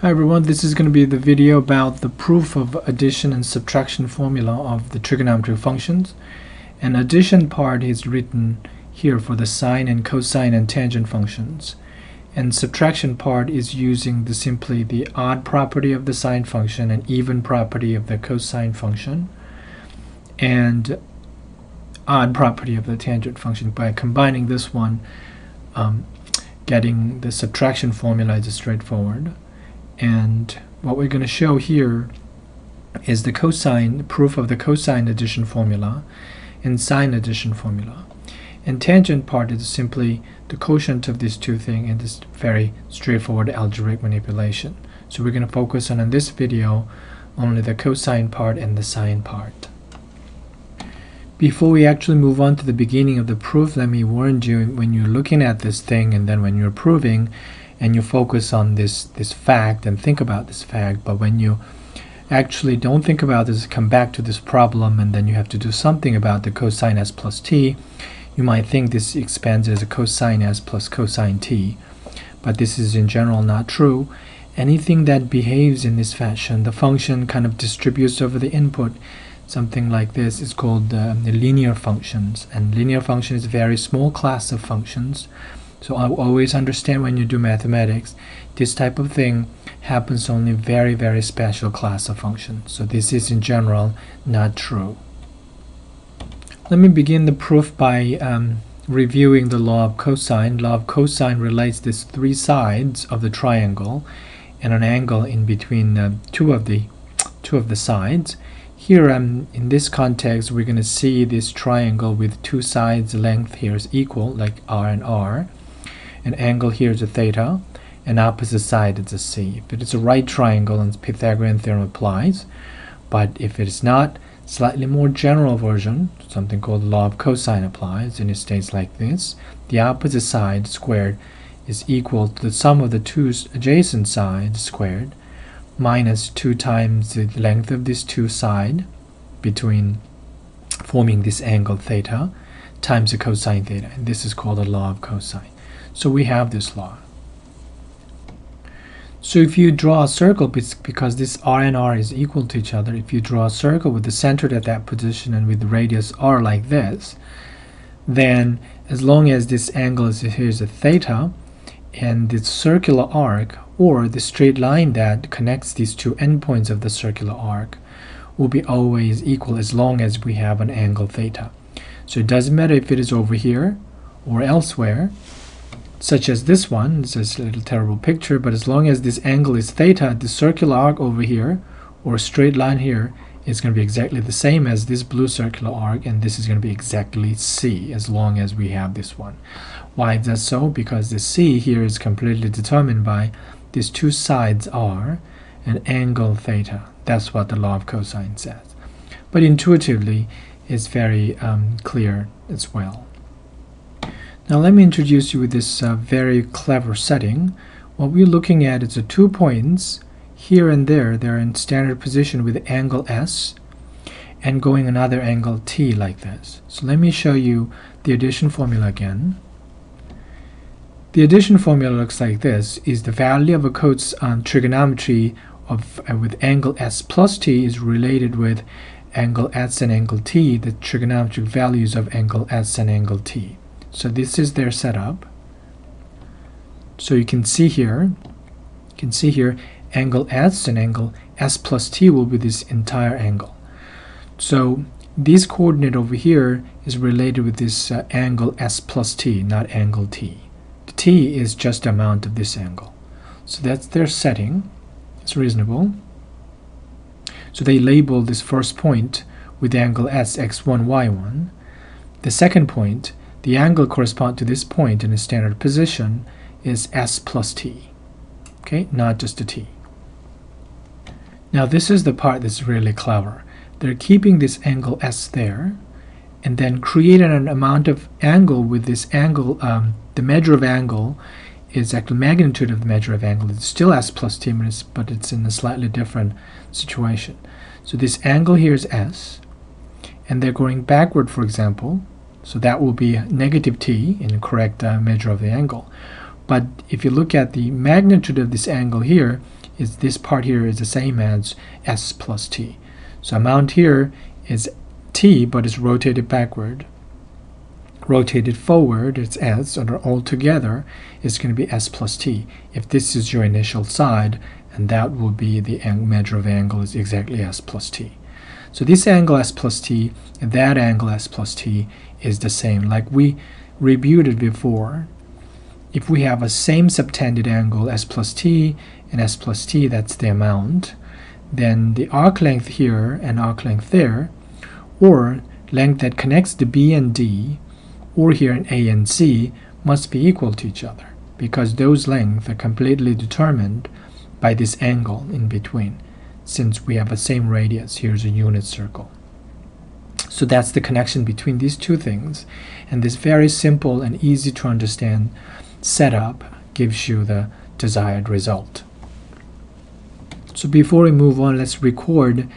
Hi everyone, this is going to be the video about the proof of addition and subtraction formula of the trigonometry functions. And addition part is written here for the sine and cosine and tangent functions. And subtraction part is using simply the odd property of the sine function and even property of the cosine function and odd property of the tangent function. By combining this one, getting the subtraction formula is straightforward. And what we're going to show here is the proof of the cosine addition formula and sine addition formula. And tangent part is simply the quotient of these two things in this very straightforward algebraic manipulation. So we're going to focus on in this video only the cosine part and the sine part. Before we actually move on to the beginning of the proof, let me warn you, when you're looking at this thing and then when you're proving, and you focus on this fact and think about this fact, but when you actually don't think about this, come back to this problem, and then you have to do something about the cosine s plus t, you might think this expands as a cosine s plus cosine t, but this is in general not true. Anything that behaves in this fashion, the function kind of distributes over the input, something like this is called the linear functions, and linear function is a very small class of functions. So I always understand when you do mathematics, this type of thing happens only very, very special class of functions. So this is in general not true. Let me begin the proof by reviewing the law of cosine. Law of cosine relates these three sides of the triangle and an angle in between two of the sides. Here in this context, we're going to see this triangle with two sides length here is equal, like r and r. An angle here is a theta, and opposite side is a c. If it is a right triangle, and Pythagorean theorem applies. But if it is not, slightly more general version, something called the law of cosine applies, and it states like this: the opposite side squared is equal to the sum of the two adjacent sides squared minus 2 times the length of these two sides between forming this angle theta times the cosine theta, and this is called the law of cosine. So we have this law. So if you draw a circle, because this r and r is equal to each other, if you draw a circle with the center at that position and with the radius r like this, then as long as this angle is here's a theta, and the circular arc or the straight line that connects these two endpoints of the circular arc will be always equal as long as we have an angle theta. So it doesn't matter if it is over here or elsewhere, such as this one. It's just a little terrible picture, but as long as this angle is theta, the circular arc over here or straight line here is going to be exactly the same as this blue circular arc, and this is going to be exactly c as long as we have this one. Why is that so? Because the c here is completely determined by these two sides r and angle theta. That's what the law of cosine says. But intuitively, it's very clear as well. Now let me introduce you with this very clever setting. What we're looking at is the 2 points here and there. They're in standard position with angle s and going another angle t like this. So let me show you the addition formula again. The addition formula looks like this: is the value of a trigonometry of with angle s plus t is related with angle s and angle t, the trigonometric values of angle s and angle t. So this is their setup. So you can see here, angle s and angle s plus t will be this entire angle. So this coordinate over here is related with this angle s plus t, not angle t. The t is just the amount of this angle. So that's their setting. It's reasonable. So they label this first point with angle s x1 y1. The second point, the angle corresponding to this point in a standard position, is s plus t. Okay, not just a t. Now this is the part that's really clever. They're keeping this angle s there and then creating an amount of angle with this angle. The measure of angle is actually magnitude of the measure of angle. It's still s plus t, but it's in a slightly different situation. So this angle here is s, and they're going backward, for example. So that will be negative t in the correct measure of the angle. But if you look at the magnitude of this angle here, is this part here is the same as s plus t. So amount here is t, but it's rotated backward. Rotated forward, it's s, and all together is going to be s plus t. If this is your initial side, and that will be the measure of angle is exactly s plus t. So this angle s plus t and that angle s plus t is the same. Like we reviewed it before, if we have a same subtended angle s plus t and s plus t, that's the amount, then the arc length here and arc length there, or length that connects the B and D, or here in A and C, must be equal to each other, because those lengths are completely determined by this angle in between. Since we have the same radius, here's a unit circle. So that's the connection between these two things, and this very simple and easy to understand setup gives you the desired result. So before we move on, let's record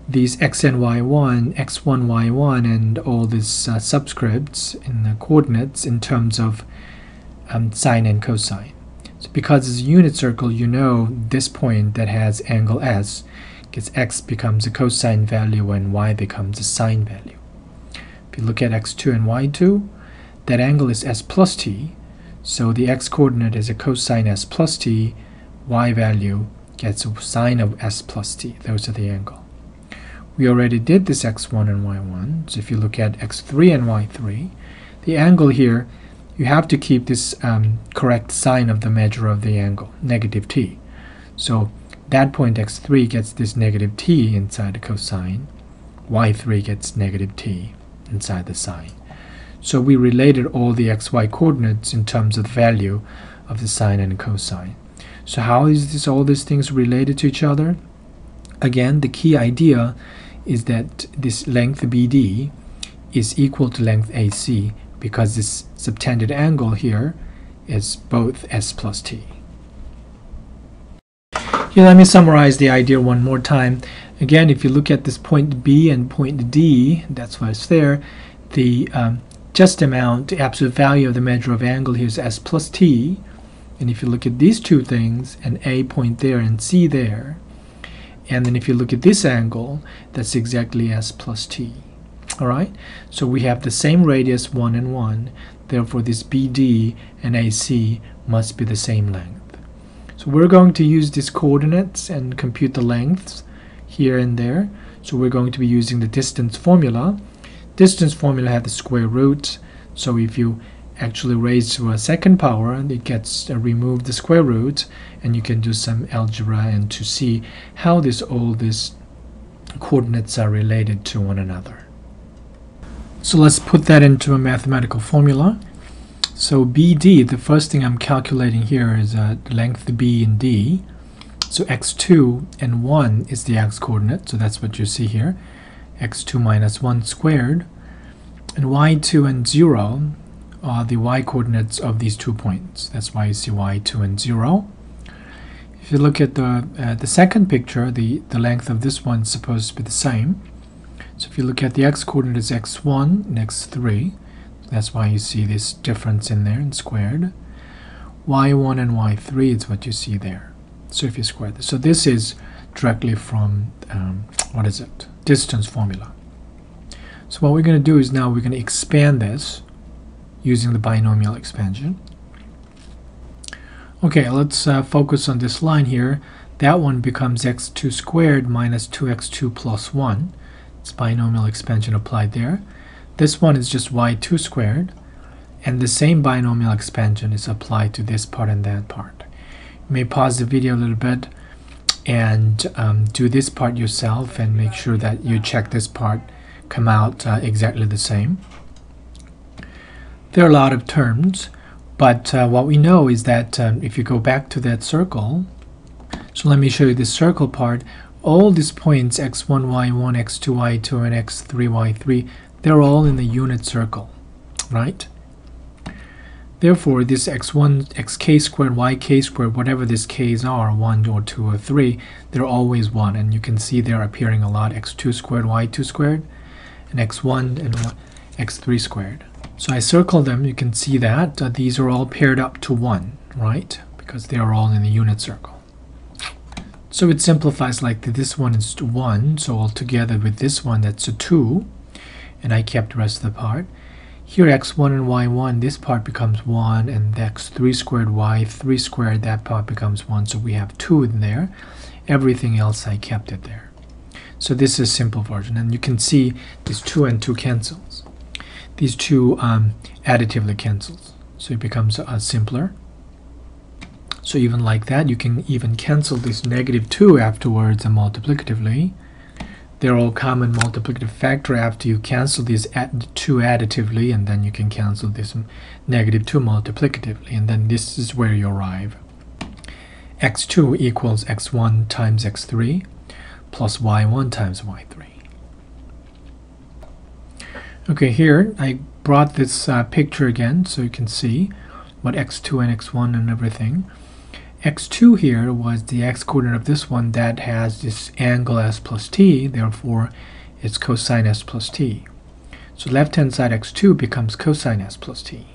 these x and y1, x1, y1, and all these subscripts in the coordinates in terms of sine and cosine. So because it's a unit circle, you know this point that has angle s, because x becomes a cosine value and y becomes a sine value. If you look at x2 and y2, that angle is s plus t, so the x coordinate is a cosine s plus t, y value gets a sine of s plus t. Those are the angle. We already did this x1 and y1, so if you look at x3 and y3, the angle here, you have to keep this correct sign of the measure of the angle, negative t. So that point x3 gets this negative t inside the cosine, y3 gets negative t inside the sine. So we related all the xy coordinates in terms of the value of the sine and cosine. So how is this, all these things related to each other? Again, the key idea is that this length BD is equal to length AC, because this subtended angle here is both s plus t. Here, let me summarize the idea one more time. Again, if you look at this point B and point D, that's why it's there, the just amount, the absolute value of the measure of angle here is s plus t. And if you look at these two things, an A point there and C there, and then if you look at this angle, that's exactly s plus t. Alright, so we have the same radius 1 and 1, therefore this BD and AC must be the same length. So we're going to use these coordinates and compute the lengths here and there. So we're going to be using the distance formula. Distance formula has the square root, so if you actually raise to a second power, it gets remove the square root, and you can do some algebra and to see how all these coordinates are related to one another. So let's put that into a mathematical formula. So BD, the first thing I'm calculating here is length B and D. So x2 and 1 is the x-coordinate, so that's what you see here. x2 minus 1 squared. And y2 and 0 are the y-coordinates of these 2 points. That's why you see y2 and 0. If you look at the second picture, the length of this one is supposed to be the same. So if you look at the x-coordinate is x1 and x3, that's why you see this difference in there in squared. y1 and y3 is what you see there. So if you square this, so this is directly from distance formula. So what we're going to do is now we're going to expand this using the binomial expansion. Okay, let's focus on this line here. That one becomes x2 squared minus 2x2 plus 1. It's binomial expansion applied there. This one is just y2 squared, and the same binomial expansion is applied to this part and that part. You may pause the video a little bit and do this part yourself and make sure that you check this part come out exactly the same. There are a lot of terms, but what we know is that if you go back to that circle, so let me show you this circle part. All these points x1, y1, x2, y2, and x3, y3, they're all in the unit circle, right? Therefore, this x1, xk squared, yk squared, whatever these k's are, 1 or 2 or 3, they're always 1. And you can see they're appearing a lot, x2 squared, y2 squared, and x1 and x3 squared. So I circle them, you can see that these are all paired up to 1, right? Because they are all in the unit circle. So it simplifies like this one is 1, so altogether with this one that's a 2, and I kept the rest of the part. Here x1 and y1, this part becomes 1, and x3 squared, y3 squared, that part becomes 1, so we have 2 in there. Everything else I kept it there. So this is a simple version, and you can see these 2 and 2 cancels. These 2 additively cancels, so it becomes simpler. So even like that, you can even cancel this -2 afterwards and multiplicatively. They're all common multiplicative factor after you cancel these 2 additively, and then you can cancel this -2 multiplicatively, and then this is where you arrive. x2 equals x1 times x3 plus y1 times y3. Okay, here I brought this picture again so you can see what x2 and x1 and everything. x2 here was the x-coordinate of this one that has this angle s plus t, therefore it's cosine s plus t. So left-hand side x2 becomes cosine s plus t.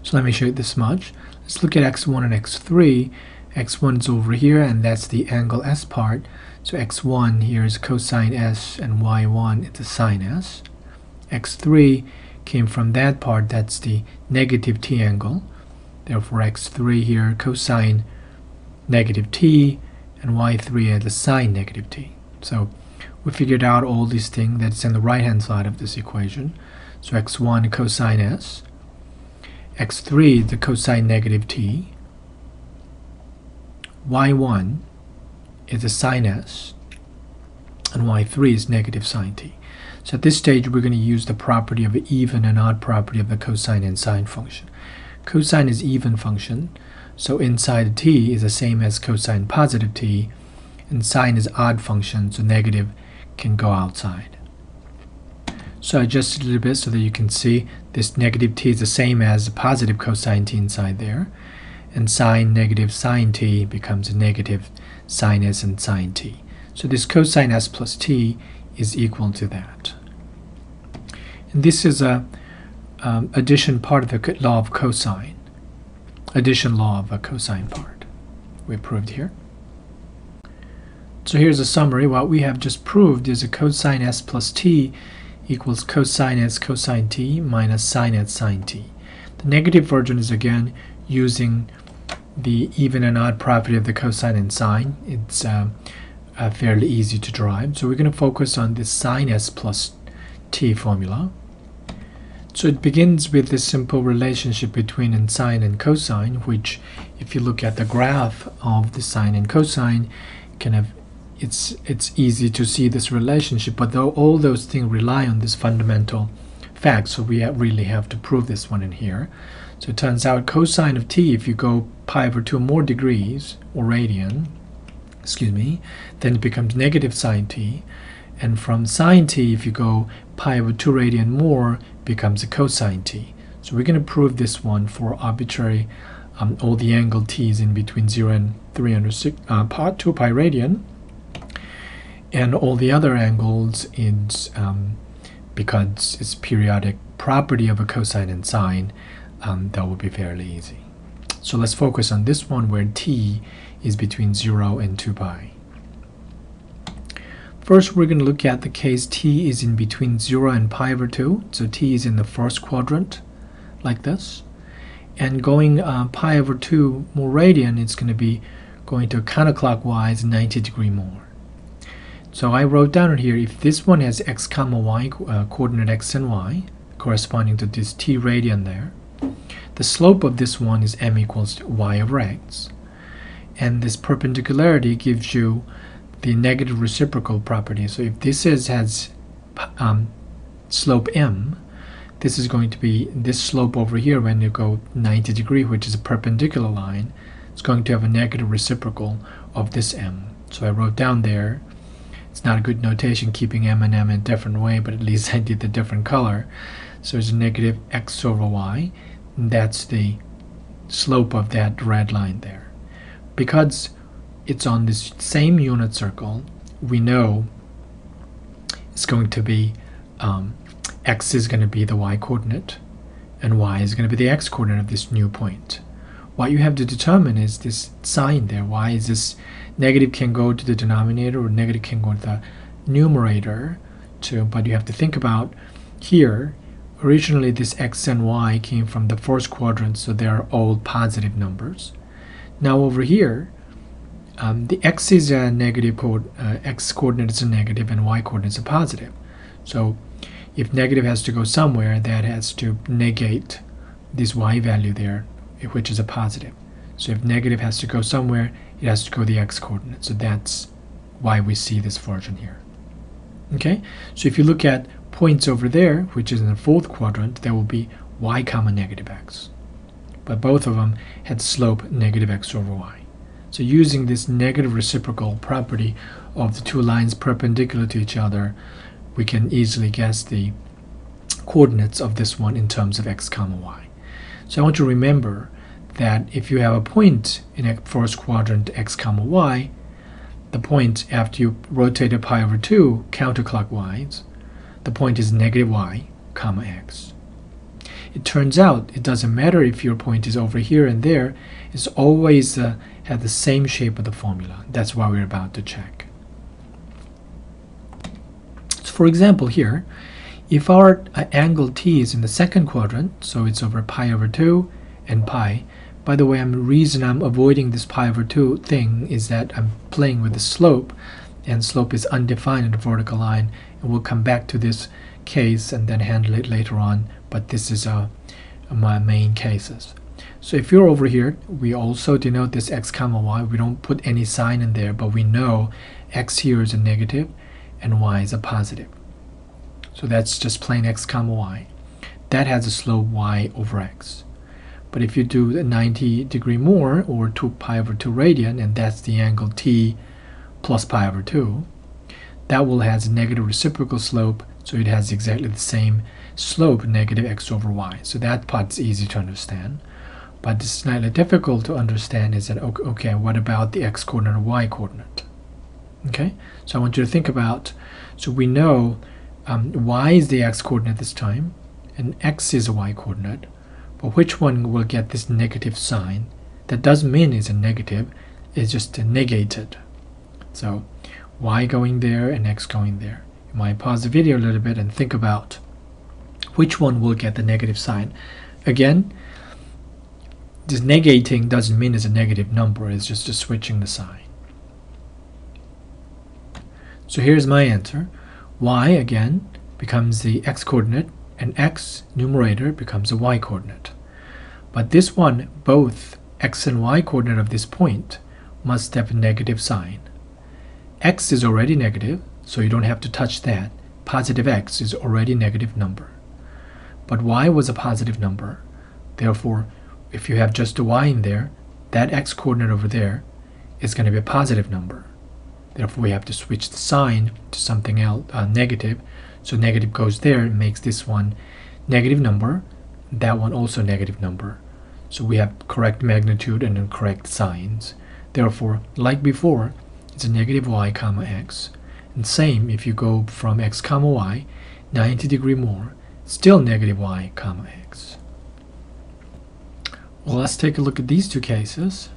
So let me show you this much. Let's look at x1 and x3. x1 is over here, and that's the angle s part. So x1 here is cosine s, and y1 is the sine s. x3 came from that part, that's the negative t angle. Therefore x3 here cosine -t, and y3 is the sine -t. So we figured out all these things that's in the right hand side of this equation. So x1 cosine s, x3 the cosine -t, y1 is the sine s, and y3 is negative sine t. So at this stage we're going to use the property of an even and odd property of the cosine and sine function. Cosine is even function, so inside t is the same as cosine positive t, and sine is odd function, so negative can go outside. So I adjusted a little bit so that you can see this -t is the same as positive cosine t inside there, and sine negative sine t becomes a negative sine s and sine t. So this cosine s plus t is equal to that. And this is a addition part of the law of cosine. Addition law of a cosine part. We proved here. So here's a summary. What we have just proved is a cosine s plus t equals cosine s cosine t minus sine s sine t. The negative version is again using the even and odd property of the cosine and sine. It's fairly easy to derive. So we're going to focus on this sine s plus t formula. So it begins with this simple relationship between sine and cosine, which if you look at the graph of the sine and cosine, it's easy to see this relationship, but all those things rely on this fundamental fact, so we really have to prove this one in here. So it turns out cosine of t, if you go pi over 2 more degrees, or radian, then it becomes negative sine t, and from sine t, if you go pi over 2 radian more, becomes a cosine t. So we're going to prove this one for arbitrary all the angle t's in between 0 and 2 pi radian, and all the other angles is because it's periodic property of a cosine and sine, that will be fairly easy. So let's focus on this one where t is between 0 and 2 pi. First, we're going to look at the case t is in between 0 and pi over 2. So t is in the first quadrant, like this. And going pi over 2 more radian, it's going to be going to counterclockwise 90 degree more. So I wrote down here, if this one has x comma y, coordinate x and y, corresponding to this t radian there, the slope of this one is m equals to y over x. And this perpendicularity gives you the negative reciprocal property. So if this has slope m, this is going to be this slope over here when you go 90 degree, which is a perpendicular line. It's going to have a negative reciprocal of this m. So I wrote down there, it's not a good notation keeping m and m in a different way, but at least I did the different color. So it's a negative x over y, and that's the slope of that red line there. Because it's on this same unit circle, we know it's going to be x is going to be the y coordinate and y is going to be the x coordinate of this new point. what you have to determine is this sign there. Why is this negative can go to the denominator or negative can go to the numerator too? But you have to think about here, originally this x and y came from the first quadrant, so they are all positive numbers. Now over here, the x is a negative x coordinate is a negative and y coordinate is a positive. So if negative has to go somewhere, that has to negate this y value there, which is a positive. So if negative has to go somewhere, it has to go the x coordinate. So that's why we see this version here. Okay, so if you look at points over there, which is in the fourth quadrant, there will be y comma negative x. But both of them had slope negative x over y. So using this negative reciprocal property of the two lines perpendicular to each other, we can easily guess the coordinates of this one in terms of x comma y. So I want you to remember that if you have a point in a first quadrant x comma y, the point after you rotate it pi over 2 counterclockwise, the point is negative y comma x. It turns out it doesn't matter if your point is over here and there, it's always have the same shape of the formula. That's why we're about to check. So for example here, if our angle t is in the second quadrant, so it's over pi over 2 and pi. By the way, the reason I'm avoiding this pi over 2 thing is that I'm playing with the slope, and slope is undefined in the vertical line, and we'll come back to this case and then handle it later on, but this is my main cases. So if you're over here, we also denote this x comma y. We don't put any sign in there, but we know x here is a negative and y is a positive. So that's just plain x comma y. That has a slope y over x. But if you do the 90 degree more, or 2 pi over 2 radian, and that's the angle t plus pi over 2, that will has a negative reciprocal slope, so it has exactly the same slope, negative x over y. So that part's easy to understand. But it's slightly difficult to understand is that, okay, what about the x coordinate or y coordinate? Okay, so I want you to think about, so we know y is the x coordinate this time, and x is a y coordinate, but which one will get this negative sign? That doesn't mean it's a negative, it's just negated. So y going there and x going there. You might pause the video a little bit and think about which one will get the negative sign. Again, this negating doesn't mean it's a negative number, it's just switching the sign. So here's my answer. Y again becomes the x coordinate, and x numerator becomes a y coordinate. But this one, both x and y coordinate of this point must have a negative sign. X is already negative, so you don't have to touch that. Positive x is already a negative number. But y was a positive number. Therefore, if you have just a y in there, that x coordinate over there is going to be a positive number. Therefore, we have to switch the sign to something else, negative. So negative goes there and makes this one negative number, that one also negative number. So we have correct magnitude and incorrect signs. Therefore, like before, it's a negative y comma x. And same if you go from x comma y, 90 degree more, still negative y comma x. Well, let's take a look at these two cases.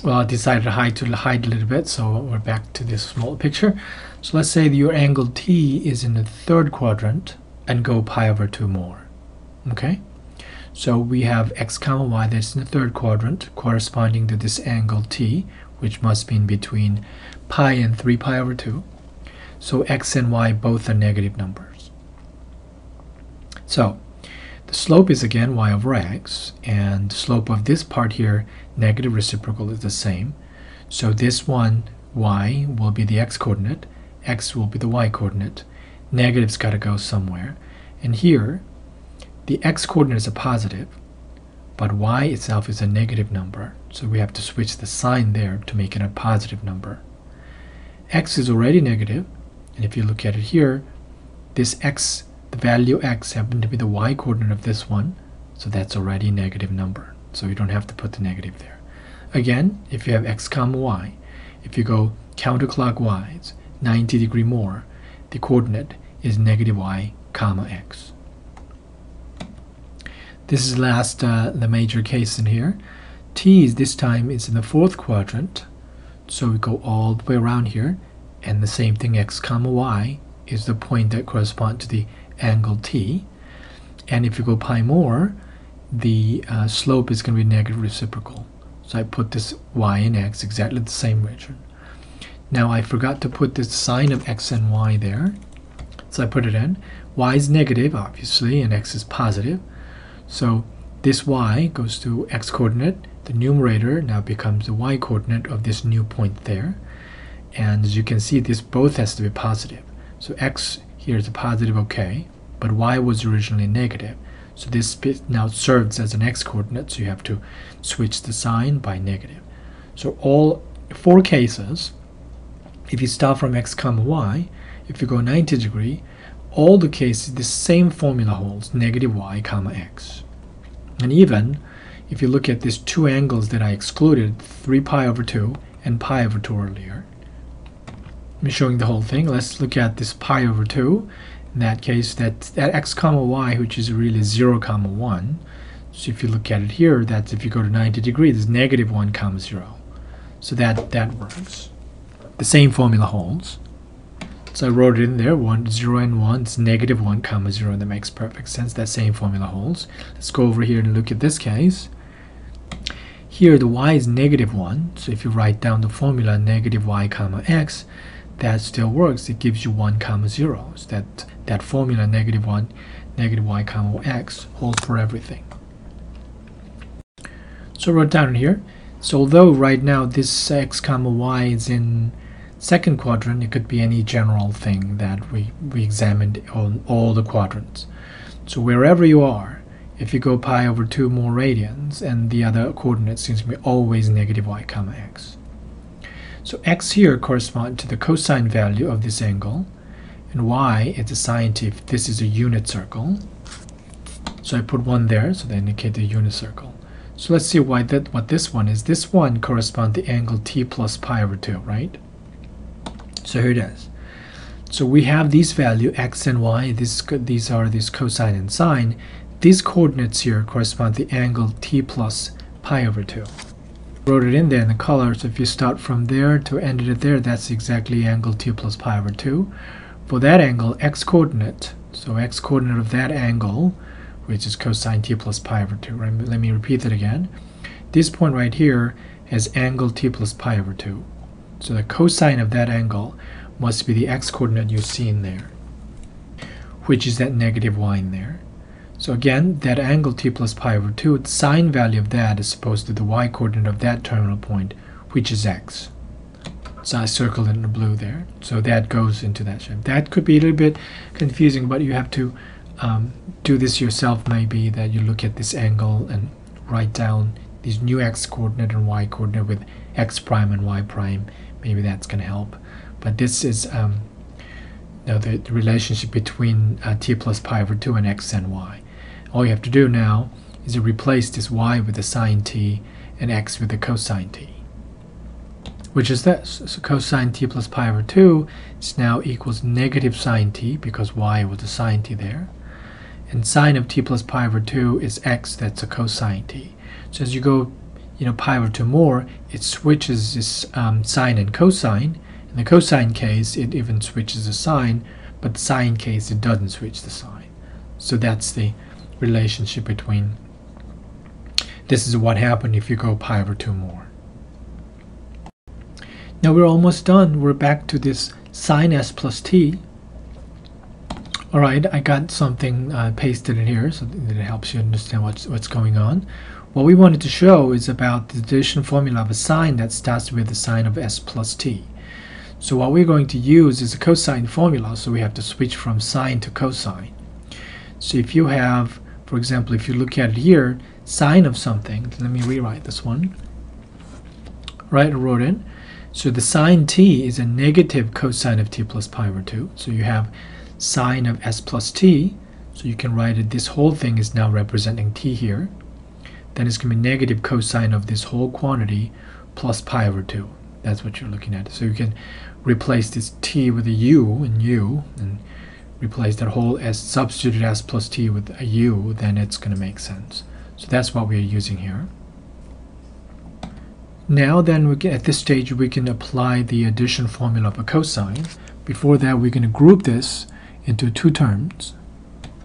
Well, I decided to hide a little bit, so we're back to this small picture. So let's say that your angle t is in the third quadrant and go pi over 2 more. Okay? So we have x comma y that's in the third quadrant corresponding to this angle t, which must be in between pi and 3 pi over 2. So x and y both are negative numbers. So the slope is again y over x, and the slope of this part here, negative reciprocal, is the same. So this one, y, will be the x coordinate, x will be the y coordinate. Negative's got to go somewhere. And here, the x coordinate is a positive, but y itself is a negative number. So we have to switch the sign there to make it a positive number. X is already negative, and if you look at it here, this x, the value x, happens to be the y coordinate of this one, so that's already a negative number. So you don't have to put the negative there. Again, if you have x comma y, if you go counterclockwise, 90 degree more, the coordinate is negative y comma x. This is the major case in here. t is this time is in the fourth quadrant, so we go all the way around here, and the same thing, x comma y is the point that corresponds to the angle t. And if you go pi more, the slope is going to be negative reciprocal. So I put this y and x exactly the same region. Now I forgot to put this sign of x and y there, so I put it in. Y is negative, obviously, and x is positive. So this y goes to x coordinate. The numerator now becomes the y coordinate of this new point there. And as you can see, this both has to be positive. So x here is a positive, okay, but y was originally negative. So this now serves as an x coordinate, so you have to switch the sign by negative. So all four cases, if you start from x comma y, if you go 90 degree, all the cases the same formula holds, negative y comma x. And even if you look at these two angles that I excluded, 3 pi over 2 and pi over 2 earlier. I'm showing the whole thing. Let's look at this pi over 2. In that case, that x comma y, which is really 0 comma 1. So if you look at it here, that's if you go to 90 degrees, it's negative 1 comma 0. So that works. The same formula holds. So I wrote it in there, 1, 0 and 1, it's negative 1 comma 0, and that makes perfect sense. That same formula holds. Let's go over here and look at this case. Here the y is negative 1, so if you write down the formula negative y comma x, that still works. It gives you 1 comma 0. So that formula negative 1, negative y comma x holds for everything. So I wrote down here. So although right now this x comma y is in second quadrant, it could be any general thing that we examined on all the quadrants. So wherever you are, if you go pi over 2 more radians, and the other coordinate seems to be always negative y comma x. So x here corresponds to the cosine value of this angle, and y is the sine t if this is a unit circle. So I put 1 there, so they indicate the unit circle. So let's see what this one is. This one corresponds to the angle t plus pi over 2, right? So here it is. So we have these values, x and y, these are this cosine and sine. These coordinates here correspond to the angle t plus pi over 2. Wrote it in there in the color, so if you start from there to end it there, that's exactly angle t plus pi over 2. For that angle, x coordinate, so x coordinate of that angle, which is cosine t plus pi over 2. Let me repeat that again. This point right here has angle t plus pi over 2. So the cosine of that angle must be the x coordinate you see in there, which is that negative y in there. So again, that angle t plus pi over 2, the sine value of that is supposed to be the y coordinate of that terminal point, which is x. So I circled it in the blue there. So that goes into that shape. That could be a little bit confusing, but you have to do this yourself. Maybe that you look at this angle and write down these new x coordinate and y coordinate with x prime and y prime. Maybe that's going to help. But this is the relationship between t plus pi over 2 and x and y. All you have to do now is to replace this y with the sine t and x with the cosine t, which is this. So cosine t plus pi over 2 is now equals negative sine t, because y was the sine t there. And sine of t plus pi over 2 is x, that's a cosine t. So as you go pi over 2 more, it switches this sine and cosine. In the cosine case, it even switches the sign, but the sine case, it doesn't switch the sign. So that's the relationship between, this is what happened if you go pi over 2 more. Now we're almost done. We're back to this sine s plus t. Alright, I got something pasted in here so that it helps you understand what's going on. What we wanted to show is about the addition formula of a sine that starts with the sine of s plus t. So what we're going to use is a cosine formula, so we have to switch from sine to cosine. So if you have, for example, if you look at it here, sine of something, let me rewrite this one. Right, I wrote in. So the sine t is a negative cosine of t plus pi over 2. So you have sine of s plus t, so you can write it, this whole thing is now representing t here. Then it's going to be negative cosine of this whole quantity plus pi over 2. That's what you're looking at. So you can replace this t with a u and replace that whole s, substitute s plus t with a u, then it's going to make sense. So that's what we're using here. Now then, at this stage we can apply the addition formula of a cosine. Before that, we're going to group this into two terms.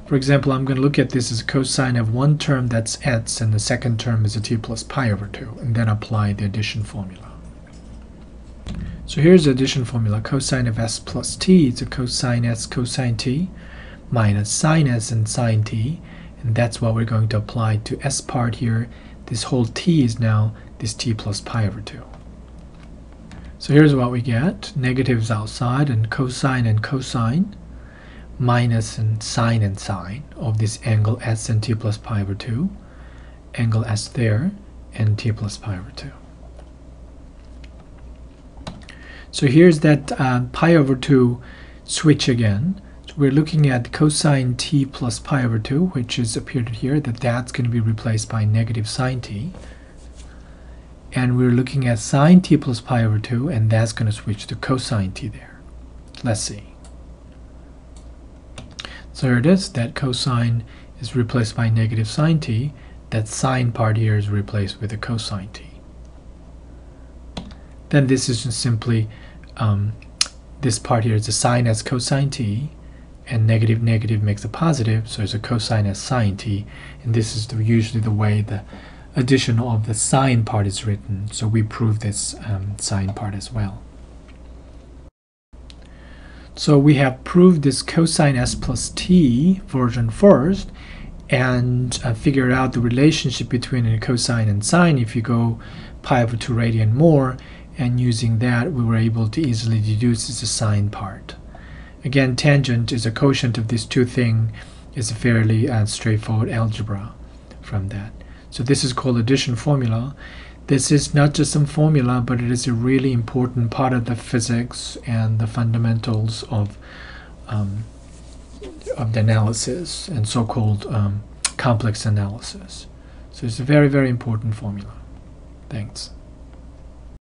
For example, I'm going to look at this as a cosine of one term that's x, and the second term is a t plus pi over 2, and then apply the addition formula. So here's the addition formula. Cosine of s plus t is a cosine s cosine t minus sine s and sine t, and that's what we're going to apply to s part here. This whole t is now this t plus pi over 2. So here's what we get. Negatives outside, and cosine minus and sine of this angle s and t plus pi over 2, angle s there, and t plus pi over 2. So here's that pi over 2 switch again. So we're looking at cosine t plus pi over 2, which is appeared here, that's going to be replaced by negative sine t. And we're looking at sine t plus pi over 2, and that's going to switch to cosine t there. Let's see. So here it is, that cosine is replaced by negative sine t, that sine part here is replaced with a cosine t. Then this is just simply, this part here is a sine s cosine t, and negative makes a positive, so it's a cosine s sine t, and this is usually the way the addition of the sine part is written, so we prove this sine part as well. So we have proved this cosine s plus t version first, and figured out the relationship between a cosine and sine if you go pi over 2 radian more, and using that we were able to easily deduce the sine part. Again, tangent is a quotient of these two things. It's a fairly straightforward algebra from that. So this is called addition formula. This is not just some formula, but it is a really important part of the physics and the fundamentals of the analysis and so-called complex analysis. So it's a very, very important formula. Thanks.